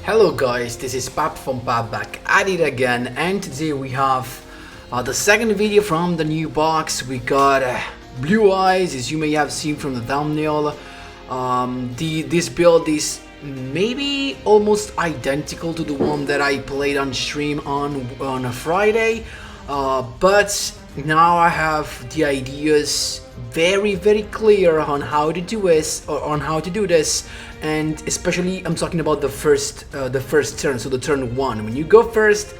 Hello guys, this is Pap from Pap back at it again, and today we have the second video from the new box. We got Blue Eyes, as you may have seen from the thumbnail. This build is maybe almost identical to the one that I played on stream on a Friday, but now I have the ideas very clear on how to do this, and especially I'm talking about the first turn, so the turn 1. When you go first,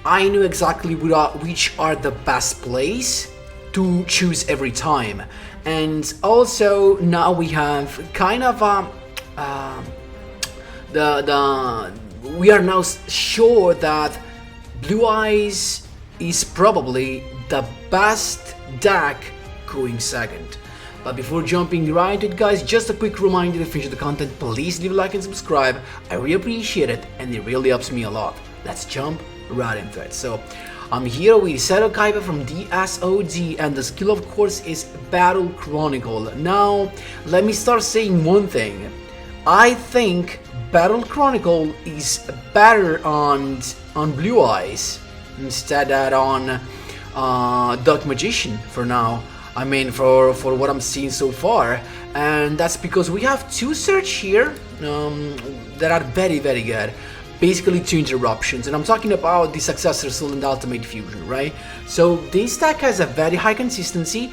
I know exactly which are the best plays to choose every time. And also now we have kind of we are now sure that Blue Eyes is probably the best deck going second. But before jumping right into it, guys, just a quick reminder: if you enjoy the content, please leave a like and subscribe. I really appreciate it, and it really helps me a lot. Let's jump right into it. So I'm here with Seto Kaiba from DSOD, and the skill of course is Battle Chronicle. Now let me start saying one thing. I think Battle Chronicle is better on Blue Eyes instead of on Dark Magician for now. I mean, for what I'm seeing so far, and that's because we have two search here that are very good. Basically, two interruptions, and I'm talking about the Successor Soul and the Ultimate Fusion, right? So this deck has a very high consistency,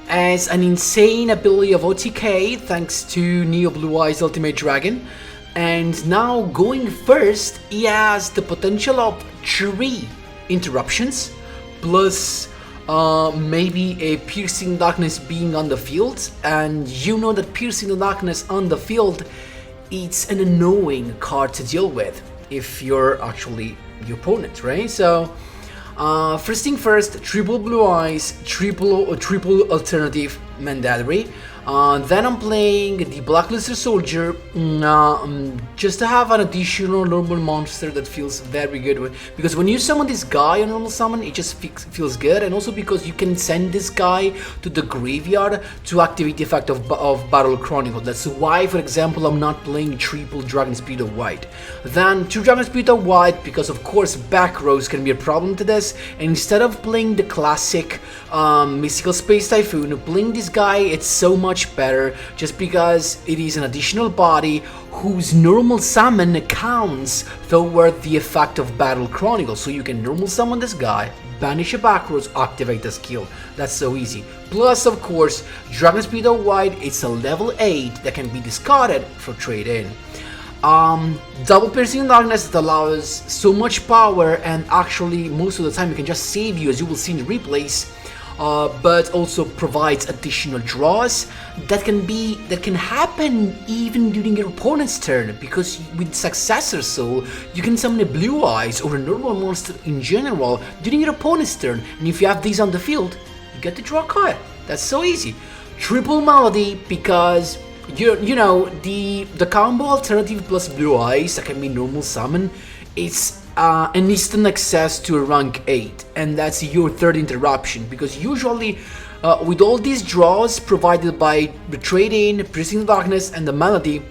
as an insane ability of OTK thanks to Neo Blue Eyes Ultimate Dragon, and now going first, he has the potential of 3 interruptions plus maybe a Piercing Darkness being on the field, and you know that Piercing the Darkness on the field, it's an annoying card to deal with if you're actually the opponent, right? So first thing first, triple Blue Eyes, triple alternative mandatory. Then I'm playing the Blackluster Soldier just to have an additional normal monster that feels very good with, because when you summon this guy on normal summon, it just feels good, and also because you can send this guy to the graveyard to activate the effect of Battle Chronicle. That's why, for example, I'm not playing triple Dragon Spirit of White. Then 2 Dragon Spirit of White, because of course back rows can be a problem to this, and instead of playing the classic Mystical Space Typhoon, playing this guy, it's so much better just because it is an additional body whose normal summon counts toward the effect of Battle Chronicle. So you can normal summon this guy, banish a back rows, activate the skill. That's so easy. Plus, of course, Dragon Speed of White, it's a level 8 that can be discarded for trade in. Double Piercing Darkness that allows so much power, and actually most of the time it can just save you, as you will see in the replays. But also provides additional draws that can happen even during your opponent's turn, because with Successor Soul you can summon a Blue Eyes or a normal monster in general during your opponent's turn, and if you have these on the field, you get to draw a card. That's so easy. Triple Melody, because you know the combo alternative plus Blue Eyes that can be normal summon, it's an instant access to a rank 8, and that's your third interruption, because usually with all these draws provided by the trade-in, Piercing Darkness, and the Melody,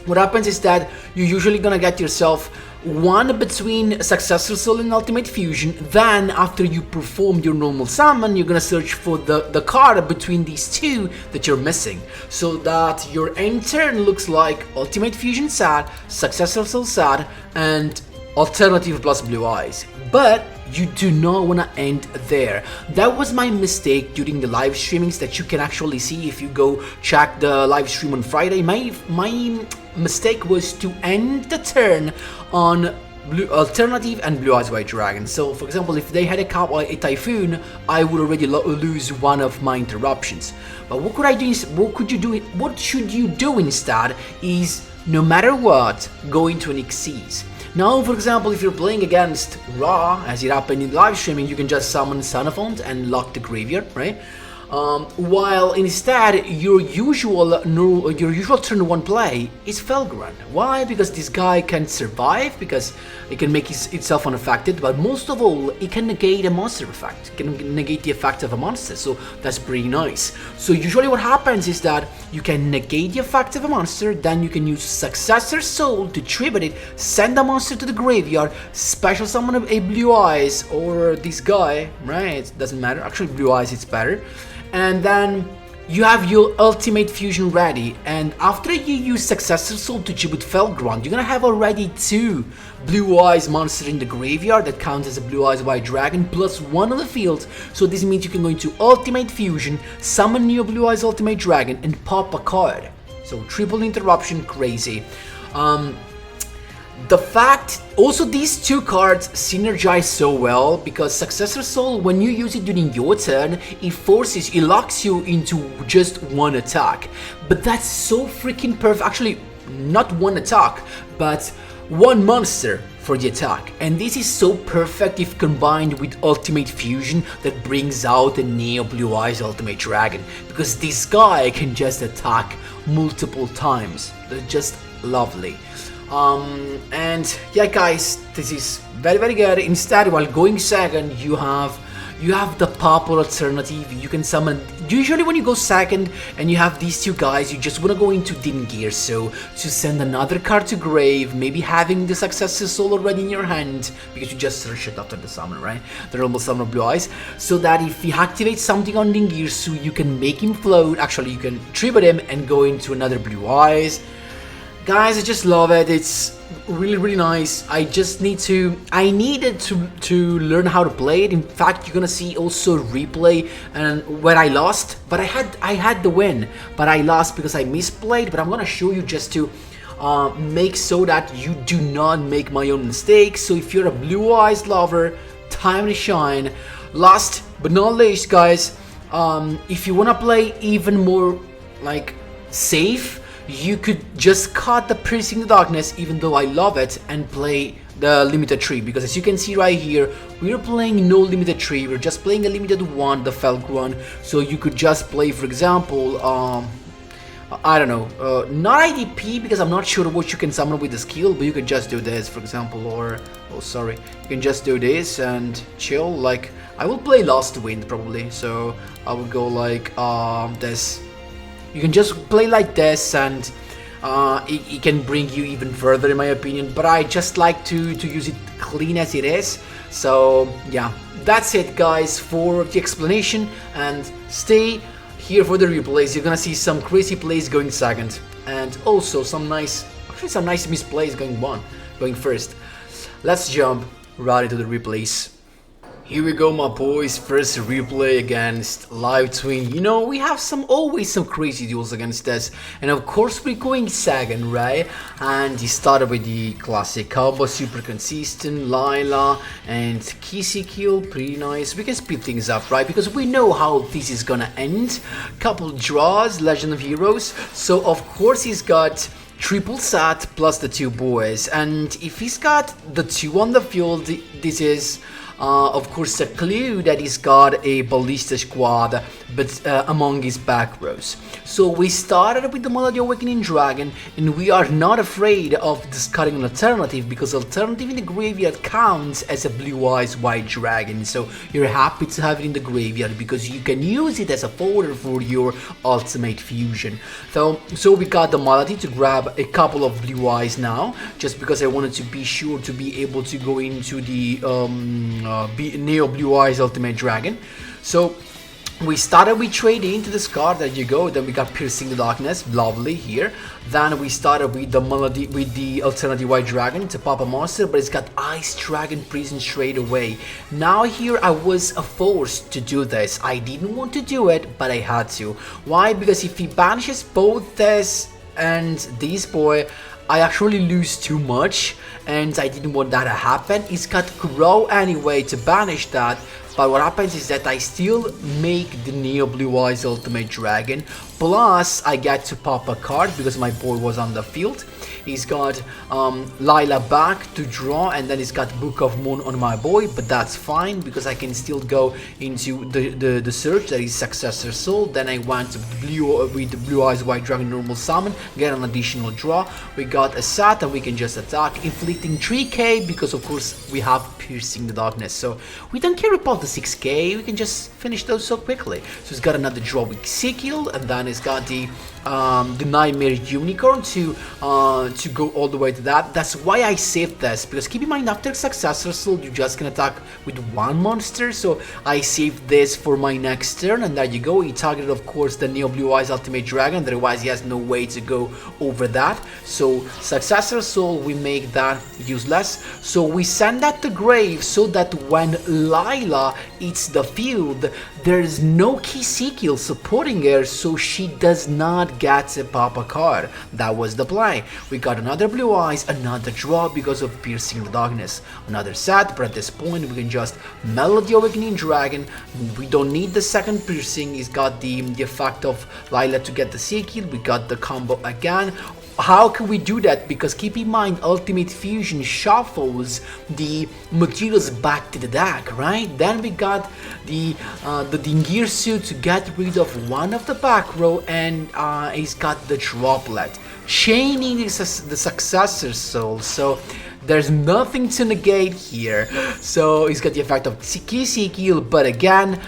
what happens is that you're usually gonna get yourself one between Successor Soul and Ultimate Fusion. Then after you perform your normal summon, you're gonna search for the card between these two that you're missing, so that your end turn looks like Ultimate Fusion sad, Successor Soul sad, and alternative plus Blue Eyes. But you do not want to end there. That was my mistake during the live streamings that you can actually see if you go check the live stream on Friday. My mistake was to end the turn on alternative and Blue Eyes White Dragon. So for example, if they had a Typhoon, I would already lose one of my interruptions. But what could I do? What should you do instead is, no matter what, go into an Xyz. Now, for example, if you're playing against Ra, as it happened in live streaming, you can just summon Xenophont and lock the graveyard, right? while instead your usual turn 1 play is Felgrun. Why? Because this guy can survive, because it can make itself unaffected, but most of all, it can negate a monster effect. It can negate the effect of a monster, so that's pretty nice. So usually what happens is that you can negate the effect of a monster, then you can use Successor Soul to tribute it, send the monster to the graveyard, special summon a Blue Eyes or this guy, right? It doesn't matter. Actually, Blue Eyes it's better. And then you have your ultimate fusion ready, and after you use Successor Soul to tribute Felgrun, you're gonna have already 2 Blue Eyes monsters in the graveyard that count as a Blue Eyes White Dragon, plus 1 on the field. So this means you can go into Ultimate Fusion, summon Neo Blue Eyes Ultimate Dragon, and pop a card. So triple interruption, crazy. The fact, also these 2 cards synergize so well, because Successor Soul, when you use it during your turn, it locks you into just 1 attack. But that's so freaking perfect, actually not 1 attack, but 1 monster for the attack. And this is so perfect if combined with Ultimate Fusion that brings out the Neo Blue Eyes Ultimate Dragon, because this guy can just attack multiple times. That's just lovely. And yeah guys, this is very good. Instead, while going second, you have the popular alternative. You can summon, usually when you go second and you have these 2 guys, you just want to go into Din Gear, so to send another card to grave, maybe having the Successor Soul already in your hand, because you just search it after the summon, right? The normal summon of Blue Eyes, so that if he activates something on Din Gear, so you can make him float, actually you can tribute him and go into another Blue Eyes. Guys, I just love it. It's really nice. I needed to learn how to play it. In fact, you're gonna see also replay and where I lost, but I had the win, but I lost because I misplayed. But I'm gonna show you just to make so that you do not make my own mistakes. So if you're a Blue Eyes lover, time to shine. Last but not least, guys, if you wanna play even more like safe, you could just cut the Piercing the Darkness, even though I love it, and play the limited tree, because as you can see right here, we're playing no limited tree, we're just playing a limited one, the Felgrun. So you could just play, for example, I don't know, not IDP, because I'm not sure what you can summon with the skill, but you could just do this, for example, or, oh sorry, you can just do this and chill. Like, I will play Lost Wind probably, so I will go like this. You can just play like this, and it can bring you even further in my opinion, but I just like to use it clean as it is. So yeah, that's it guys for the explanation, and stay here for the replays. You're gonna see some crazy plays going second, and also some nice misplays going first. Let's jump right into the replays. Here we go, my boys. First replay against Live Twin. You know, we have always some crazy duels against us, and of course we're going second, right? And he started with the classic combo, super consistent, Lila and Kissy Kill, pretty nice. We can speed things up, right? Because we know how this is gonna end. Couple draws, Legend of Heroes. So of course he's got triple sat plus the 2 boys, and if he's got the 2 on the field, this is of course a clue that he's got a Ballista squad, but among his back rows. So we started with the Melody Awakening Dragon, and we are not afraid of discarding an alternative, because alternative in the graveyard counts as a Blue Eyes White Dragon. So you're happy to have it in the graveyard because you can use it as a fodder for your ultimate fusion. So we got the Melody to grab a couple of Blue Eyes now, just because I wanted to be sure to be able to go into the Neo Blue Eyes Ultimate Dragon. So we started with trading into this card, there you go. Then we got Piercing the Darkness, lovely here. Then we started with the Melody, with the alternative White Dragon to pop a monster, but it's got Ice Dragon Prison straight away. Now here I was forced to do this. I didn't want to do it, but I had to. Why? Because if he banishes both this and this boy, I actually lose too much, and I didn't want that to happen. He's got Grow anyway to banish that, but what happens is that I still make the Neo Blue Eyes Ultimate Dragon, plus I get to pop a card because my boy was on the field. He's got Lila back to draw, and then he's got Book of Moon on my boy, but that's fine because I can still go into the search, that is Successor Soul. Then I went to with the Blue Eyes White Dragon normal summon, get an additional draw. We got a Sat, and we can just attack, inflicting 3k because of course we have Piercing the Darkness, so we don't care about the 6k, we can just finish those so quickly. So he's got another draw with Sekiel, and then he's got the Nightmare Unicorn to go all the way to that. That's why I saved this, because keep in mind after Successor Soul you just can attack with one monster, so I saved this for my next turn, and there you go. He targeted of course the Neo Blue Eyes Ultimate Dragon, otherwise he has no way to go over that. So Successor Soul, we make that useless, so we send that to grave so that when Lila eats the field there's no Kisekiel supporting her, so she does not get a pop a card. That was the play. We got another Blue Eyes, another draw because of Piercing the Darkness, another Set, but at this point we can just Melody Awakening Dragon. We don't need the second Piercing. He's got the effect of Lila to get the Sekiel. We got the combo again. How can we do that? Because keep in mind, Ultimate Fusion shuffles the materials back to the deck, right? Then we got the Dingirsu to get rid of one of the back row, and he's got the Droplet, chaining the Successor Soul. So there's nothing to negate here. So he's got the effect of Kisekiel, but again,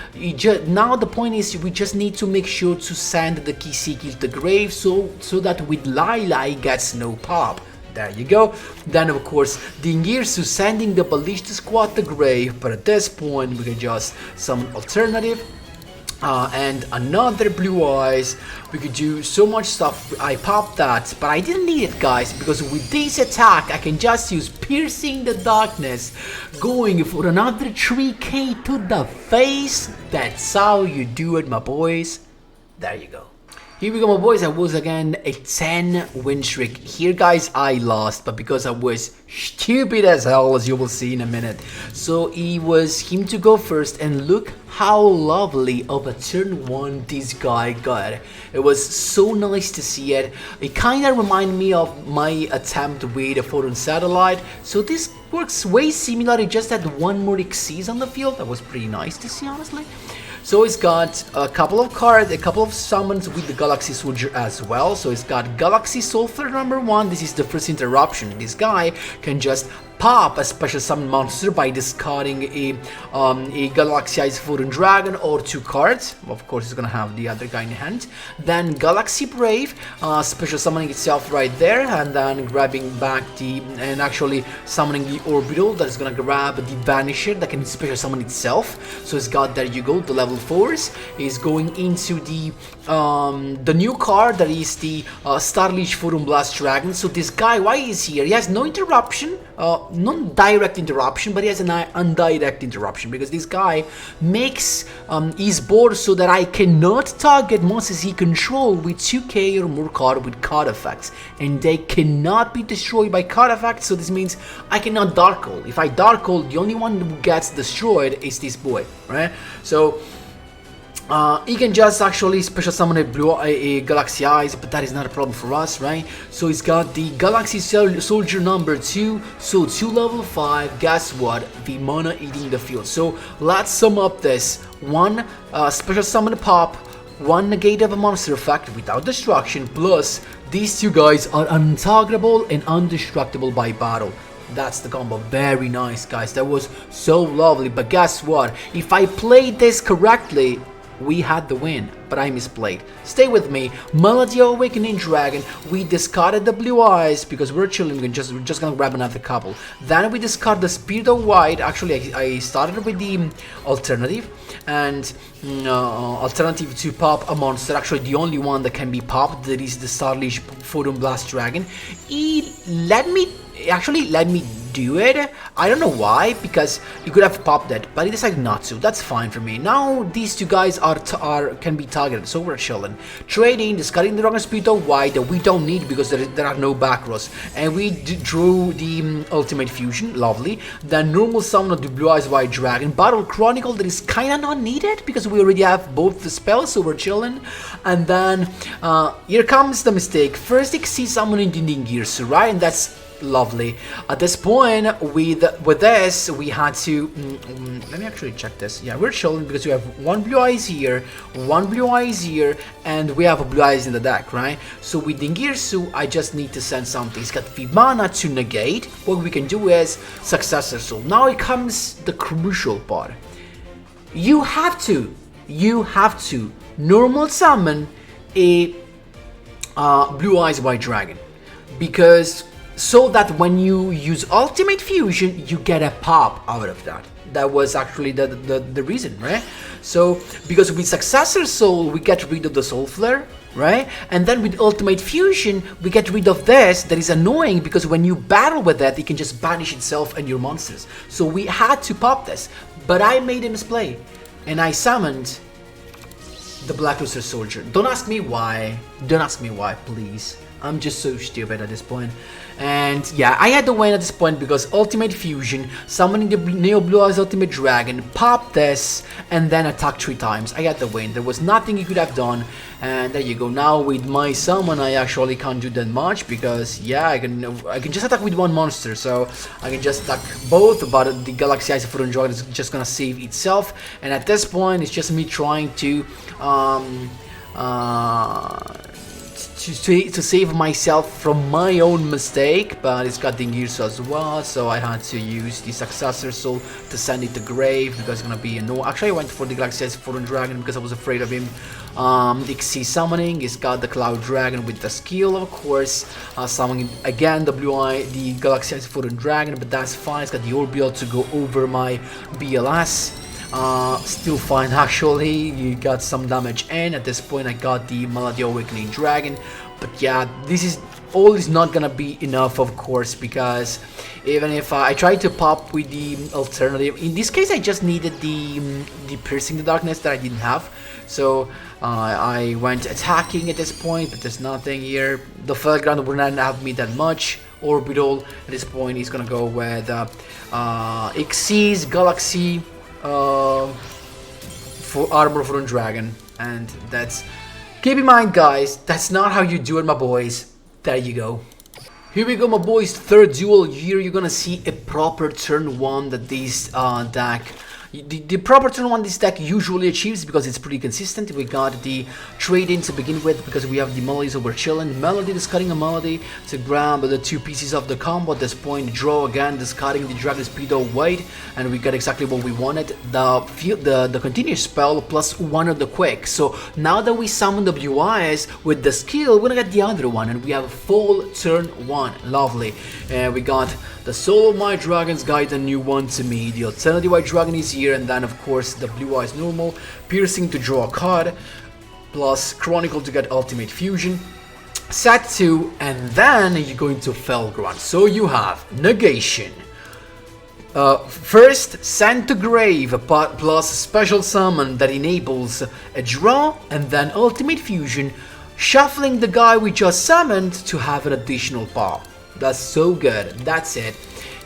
now the point is we just need to make sure to send the Kisekiel to the grave, so that with Lila he gets no pop. There you go. Then of course Dingirsu sending the Ballista Squad to grave, but at this point we can just summon alternative. And another Blue Eyes. We could do so much stuff. I popped that, but I didn't need it, guys, because with this attack I can just use Piercing the Darkness, going for another 3k to the face. That's how you do it, my boys. There you go. Here we go, my boys. I was again a 10 win streak. Here, guys, I lost, but because I was stupid as hell, as you will see in a minute. So it was him to go first, and look how lovely of a turn one this guy got. It was so nice to see it. It kind of reminded me of my attempt with a Photon Satellite. So this works way similar. It just had one more Xyz on the field. That was pretty nice to see, honestly. So he's got a couple of cards, a couple of summons with the Galaxy Soldier as well. So he's got Galaxy Soldier number 1. This is the first interruption. This guy can just pop a special summon monster by discarding a Galaxy Eyes Photon Dragon or 2 cards. Of course, he's gonna have the other guy in hand. Then Galaxy Brave, special summoning itself right there, and then grabbing back and actually summoning the Orbital that is gonna grab the Vanisher that can special summon itself. So he's got, there you go, the level 4s. He's going into the new card that is the Starlish Photon Blast Dragon. So this guy, why is he here? He has no interruption. Non-direct interruption, but he has an indirect interruption, because this guy makes his board so that I cannot target monsters he control with 2k or more card with card effects, and they cannot be destroyed by card effects. So this means I cannot Dark Hole. If I Dark Hole, the only one who gets destroyed is this boy, right? So he can just actually special summon a Galaxy Eyes, but that is not a problem for us, right? So he's got the Galaxy Soldier number 2, so 2 level 5, guess what? The mana eating the field. So let's sum up this. 1 special summon pop, 1 negate of a monster effect without destruction, plus these 2 guys are untargetable and undestructible by battle. That's the combo. Very nice, guys. That was so lovely. But guess what? If I played this correctly, we had the win, but I misplayed. Stay with me. Melody Awakening Dragon. We discarded the Blue Eyes because we're chilling. We're just gonna grab another couple. Then we discard the Spirit of White. Actually, I started with the alternative, and alternative to pop a monster. Actually, the only one that can be popped, that is the Starlish Photon Blast Dragon. He let me do it. I don't know why, because you could have popped it, but he decided not to. That's fine for me. Now these two guys can be targeted, so we're chilling. Trading, discarding the Dragon Speedo White that we don't need because there are no back rows. And we drew the Ultimate Fusion, lovely. Then normal summon of the Blue Eyes White Dragon. Battle Chronicle that is kinda not needed because we already have both the spells, so we're chilling. And then here comes the mistake. First Xyz summoning the Ningirsu, right? And that's lovely. At this point, with this, we had to let me actually check this. Yeah, we're chilling because we have one Blue Eyes here, one Blue Eyes here, and we have a Blue Eyes in the deck, right? So with Ningirsu, I just need to send something. He's got Vimana to negate. What we can do is Successor Soul. Now it comes the crucial part. You have to normal summon a Blue Eyes White Dragon, because so that when you use Ultimate Fusion, you get a pop out of that. That was actually the reason, right? So, because with Successor Soul, we get rid of the Soul Flare, right? And then with Ultimate Fusion, we get rid of this. That is annoying because when you battle with that, it can just banish itself and your monsters. So we had to pop this, but I made a misplay, and I summoned the Black Luster Soldier. Don't ask me why. Don't ask me why, please. I'm just so stupid at this point. And yeah, I had to win at this point because Ultimate Fusion, summoning the Neo Blue Eyes Ultimate Dragon, pop this, and then attack 3 times. I had to win. There was nothing you could have done. And there you go. Now with my summon, I actually can't do that much because yeah, I can just attack with one monster. So I can just attack both, but the Galaxy Eyes Foot Dragon is just gonna save itself. And at this point, it's just me trying to save myself from my own mistake, but it's got Ningirsu as well, so I had to use the Successor Soul to send it to grave because it's gonna be a no. Actually, I went for the Galaxy Eyes Foreign Dragon because I was afraid of him. Xyz summoning, it's got the Cloud Dragon with the skill, of course, summoning again the the Galaxy Eyes Foreign Dragon, but that's fine. It's got the Orbital to go over my BLS. Still fine actually, you got some damage, and at this point I got the Malady Awakening Dragon. But yeah, this is not gonna be enough, of course, because even if I tried to pop with the alternative, in this case I just needed the Piercing the Darkness that I didn't have. So I went attacking at this point, but there's nothing here. The Felground would not have me that much. Orbital at this point is gonna go with Xyz Galaxy for Armor for a Dragon, and that's, keep in mind guys, that's not how you do it, my boys. There you go. Here we go, my boys, third duel. Here you're gonna see a proper turn 1 that this deck, the proper turn 1 this deck usually achieves because it's pretty consistent. We got the trade-in to begin with because we have the melodies over chilling. Melody discarding a melody to grab the 2 pieces of the combo. At this point, draw again, discarding the Dragon Speedo White, and we got exactly what we wanted. The continuous spell plus 1 of the quick. So now that we summon the Blue Eyes with the skill, we're gonna get the other one, and we have a full turn 1. Lovely. And we got the Soul of My Dragons Guide, a new one to me. The Alternative White Dragon is here, and then of course the Blue Eyes normal, Piercing to draw a card, plus Chronicle to get Ultimate Fusion. Set 2, and then you're going to Felground. So you have Negation. First, send to grave, plus special summon that enables a draw, and then Ultimate Fusion, shuffling the guy we just summoned to have an additional pop. That's so good. That's it.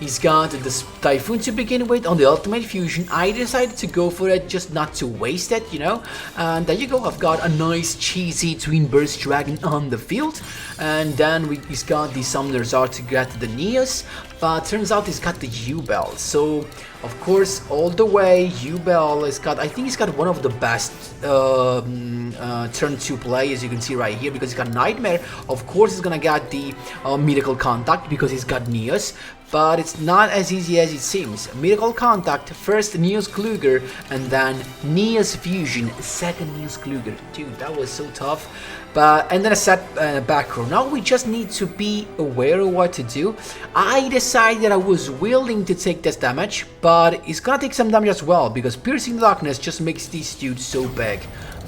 He's got this Typhoon to begin with on the Ultimate Fusion. I decided to go for it just not to waste it, you know. And there you go. I've got a nice cheesy Twin Burst Dragon on the field. And then he's got the Summoner's Art to get the Neos. But turns out he's got the U-Bell. So, of course, all the way, U-Bell has got, I think he's got one of the best turn 2 play, as you can see right here, because he's got Nightmare. Of course, he's gonna get the Miracle Contact because he's got Neos. But it's not as easy as it seems. Miracle Contact, first Neos Kluger, and then Neos Fusion, second Neos Kluger. Dude, that was so tough. And then a set back row. Now we just need to be aware of what to do. I decided I was willing to take this damage, but it's gonna take some damage as well, because Piercing Darkness just makes these dudes so big.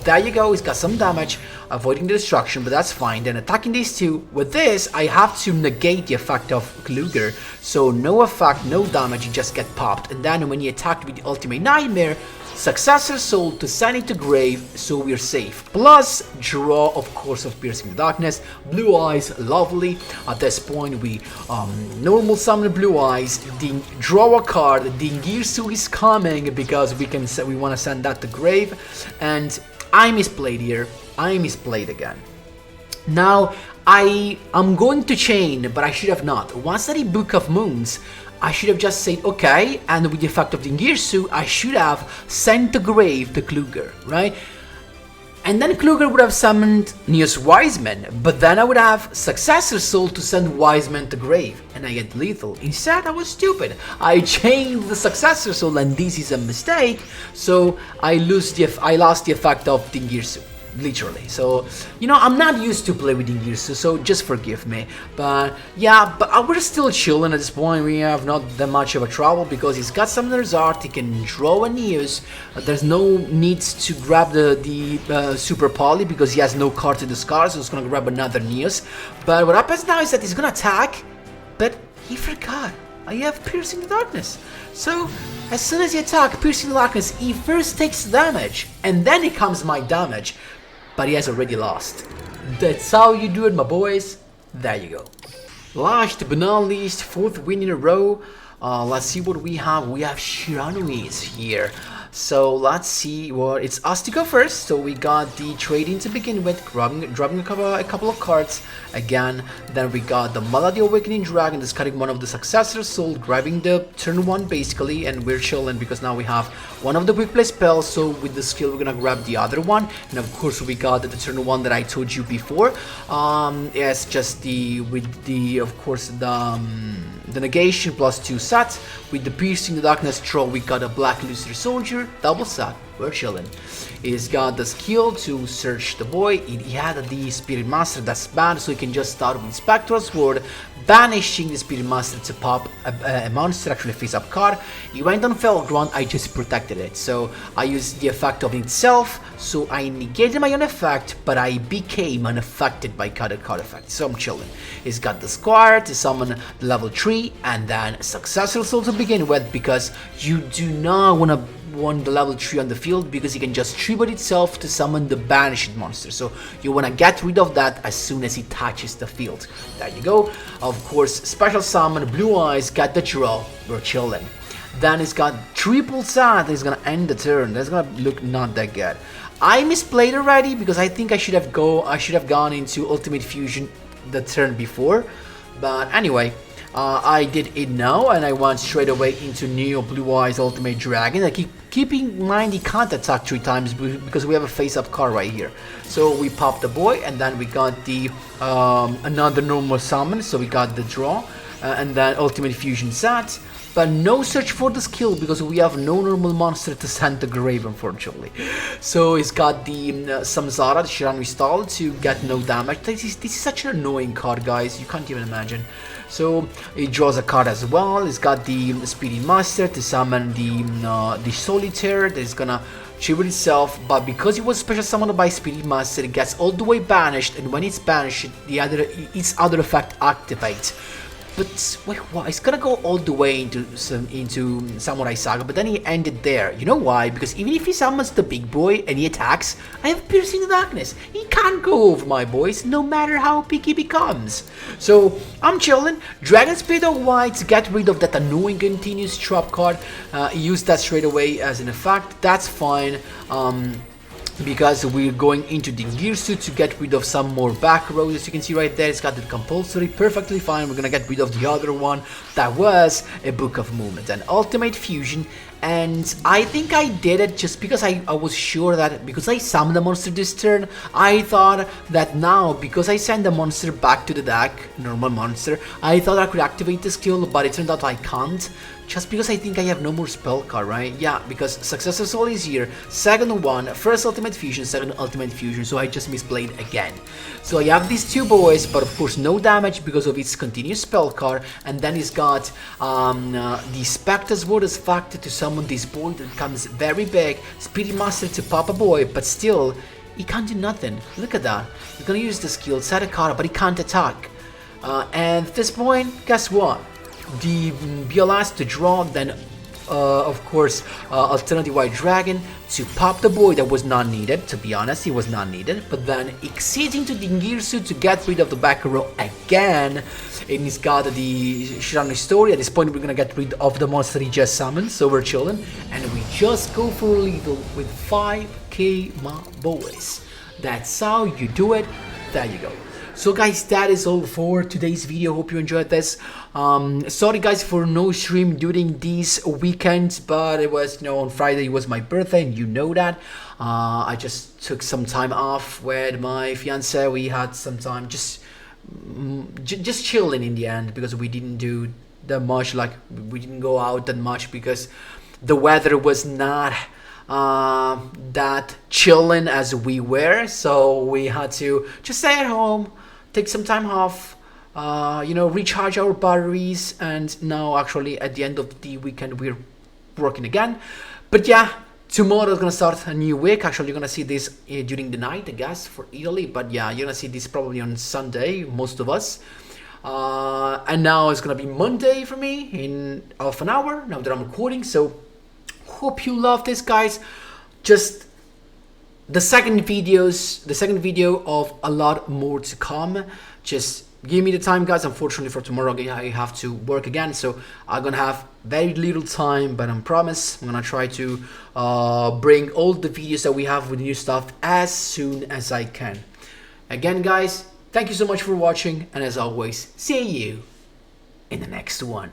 there you go, he's got some damage, avoiding the destruction, but that's fine. Then attacking these two. With this, I have to negate the effect of Kluger. So no effect, no damage, you just get popped. And then when he attacked with the Ultimate Nightmare, Successor Soul to send it to grave, so we're safe. Plus, draw, of course, of Piercing the Darkness. Blue Eyes, lovely. At this point, we normal summon Blue Eyes. Draw a card. Dingirsu is coming because we want to send that to grave. And I misplayed here. I misplayed again. Now, I'm going to chain, but I should have not. Once that Book of Moons, I should have just said okay, and with the effect of Dingirsu, I should have sent to grave the Kluger, right? And then Kluger would have summoned Neos Wiseman, but then I would have Successor Soul to send Wiseman to grave, and I get lethal. Instead, I was stupid. I chained the Successor Soul, and this is a mistake, so I lost the effect of Dingirsu. Literally. So, you know, I'm not used to play with Ingirsu, so just forgive me. But yeah, we're still chilling at this point. We have not that much of a trouble because he's got Summoner's Art, he can draw a Neos. There's no need to grab the Super Poly because he has no card to discard, so he's gonna grab another Neos. But what happens now is that he's gonna attack, but he forgot. I have Piercing the Darkness. So, as soon as he attacks Piercing the Darkness, he first takes damage, and then it comes my damage. But he has already lost. That's how you do it, my boys. There you go. Last but not least, 4th win in a row. Let's see what we have. We have Shiranu is here. So let's see what it's us to go first. So we got the trading to begin with, dropping a couple of cards again. Then we got the Malady Awakening Dragon, discarding one of the Successor Soul, grabbing the turn 1 basically, and we're chilling because now we have one of the quick play spells. So with the skill we're gonna grab the other one, and of course we got the turn 1 that I told you before. It's just of course the negation plus 2 sets. With the Piercing the Darkness troll, we got a Black Lucifer Soldier, double set. We're chilling. He's got the skill to search the boy. He had the Spirit Master, that's bad, so he can just start with Spectral Sword, banishing the Spirit Master to pop a monster, actually face up card. He went on Fellground, I just protected it. So I used the effect of itself, so I negated my own effect, but I became unaffected by card effect. So I'm chilling. He's got the Squire to summon the level 3, and then Successor Soul to begin with, because you do not want the level 3 on the field because you can just tribute itself to summon the banished monster. So you want to get rid of that as soon as it touches the field. There you go. Of course, special summon, Blue Eyes, got the draw. We're chilling. Then it's got triple sat. It's gonna end the turn. That's gonna look not that good. I misplayed already because I think I should have gone into Ultimate Fusion the turn before. But anyway, I did it now, and I went straight away into Neo Blue Eyes Ultimate Dragon. I keep in mind he can't attack 3 times because we have a face-up card right here. So we popped the boy, and then we got the another normal summon. So we got the draw, and then Ultimate Fusion sat. But no search for the skill because we have no normal monster to send to grave, unfortunately. So he's got the Samsara, the Shiranu stall, to get no damage. This is such an annoying card, guys. You can't even imagine. So he draws a card as well. He's got the Speedy Master to summon the Solitaire that is gonna tribute itself, but because it was special summoned by Speedy Master, it gets all the way banished, and when it's banished, its other effect activates. But wait, what? It's gonna go all the way into Samurai Saga, but then he ended there. You know why? Because even if he summons the big boy and he attacks, I have Piercing the Darkness. He can't go over my boys, no matter how big he becomes. So I'm chilling. Dragon Spirit of White to get rid of that annoying continuous trap card. Use that straight away as an effect. That's fine. Because we're going into the Dingirsu to get rid of some more back rows. As you can see right there, it's got the compulsory, perfectly fine. We're gonna get rid of the other one that was a Book of Movement and Ultimate Fusion. And I think I did it just because I was sure that because I summoned the monster this turn, I thought that now, because I send the monster back to the deck, normal monster, I thought I could activate the skill, but it turned out I can't. Just because I think I have no more spell card, right? Yeah, because Successor Soul is here, second one, first Ultimate Fusion, second Ultimate Fusion, so I just misplayed again. So I have these 2 boys, but of course no damage because of its continuous spell card, and then he's got the Spectre's Word as factor to summon this boy that becomes very big, Speedy Master to pop a boy, but still, he can't do nothing. Look at that. He's gonna use the skill set a card, but he can't attack. And at this point, guess what? The BL has to draw, then of course, alternative white dragon to pop the boy that was not needed. To be honest, he was not needed. But then exceeding to the Ngirsu to get rid of the back row again. And he's got the Shiranu story. At this point, we're gonna get rid of the monster he just summoned, so we're chilling. And we just go for a lethal with 5k, my boys. That's how you do it. There you go. So guys, that is all for today's video. Hope you enjoyed this. Sorry guys for no stream during these weekends, but it was, on Friday it was my birthday, and you know that. I just took some time off with my fiance. We had some time just chilling in the end, because we didn't do that much. Like, we didn't go out that much because the weather was not that chilling as we were. So we had to just stay at home, take some time off, recharge our batteries, and now actually at the end of the weekend we're working again. But yeah, tomorrow is gonna start a new week. Actually, you're gonna see this during the night, I guess, for Italy. But yeah, you're gonna see this probably on Sunday, most of us. And now it's gonna be Monday for me in half an hour, now that I'm recording. So hope you love this, guys. Just the second video of a lot more to come. Just give me the time, guys. Unfortunately for tomorrow I have to work again, so I'm gonna have very little time, but I promise I'm gonna try to bring all the videos that we have with new stuff as soon as I can. Again, guys, thank you so much for watching, and as always, see you in the next one.